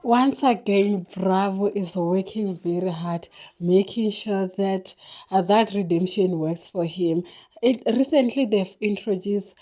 Once again, Bravo is working very hard, making sure that that redemption works for him. Recently, they've introduced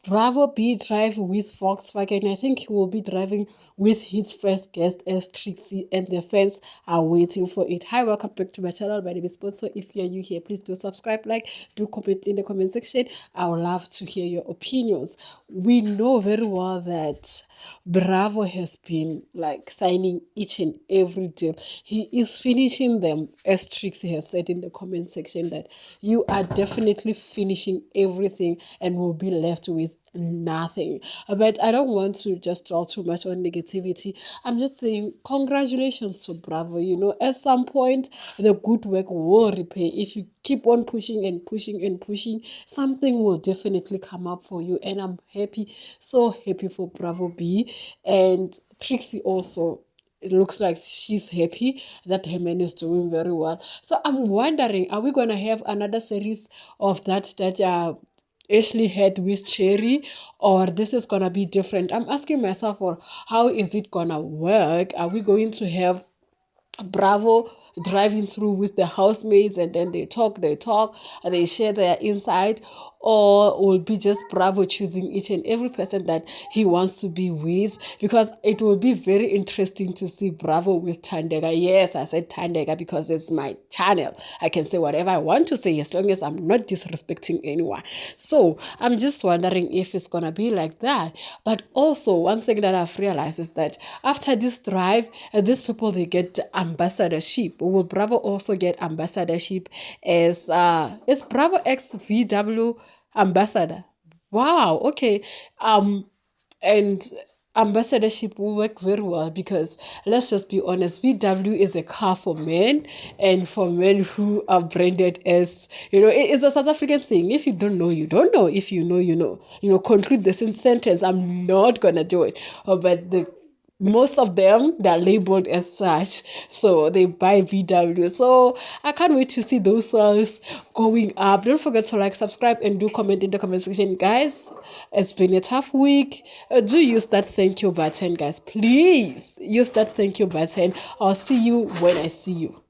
Bravo B Drive with Volkswagen. I think he will be driving with his first guest as Trixie, and the fans are waiting for it. Hi, welcome back to my channel. My name is Spot. So if you're new here, please do subscribe, like, do comment in the comment section. I would love to hear your opinions. We know very well that Bravo has been like signing each and every deal. He is finishing them, as Trixie has said in the comment section, that you are definitely finishing everything and will be left with nothing. But I don't want to just dwell too much on negativity. I'm just saying congratulations to Bravo. You know, at some point the good work will repay. If you keep on pushing and pushing and pushing, something will definitely come up for you. And I'm happy, so happy for Bravo B. And Trixie also, it looks like she's happy that her man is doing very well. So I'm wondering, are we gonna have another series of that Ashley had with Cherry, or this is gonna be different? I'm asking myself, or how is it gonna work? Are we going to have Bravo driving through with the housemates and then they talk, and they share their insight, or will be just Bravo choosing each and every person that he wants to be with? Because it will be very interesting to see Bravo with Thandeka. Yes, I said Thandeka because it's my channel. I can say whatever I want to say as long as I'm not disrespecting anyone. So I'm just wondering if it's gonna be like that. But also one thing that I've realized is that after this drive, these people, they get ambassadorship. Will Bravo also get ambassadorship as is Bravo X VW ambassador? Wow, okay. And ambassadorship will work very well because let's just be honest, VW is a car for men, and for men who are branded as, it's a South African thing. If you don't know, you don't know. If you know, you know. Conclude the sentence. I'm not gonna do it. But the most of them, they're labeled as such, so they buy VW. So I can't wait to see those sales going up. Don't forget to like, subscribe, and do comment in the comment section, guys. It's been a tough week. Do use that thank you button, guys. Please use that thank you button. I'll see you when I see you.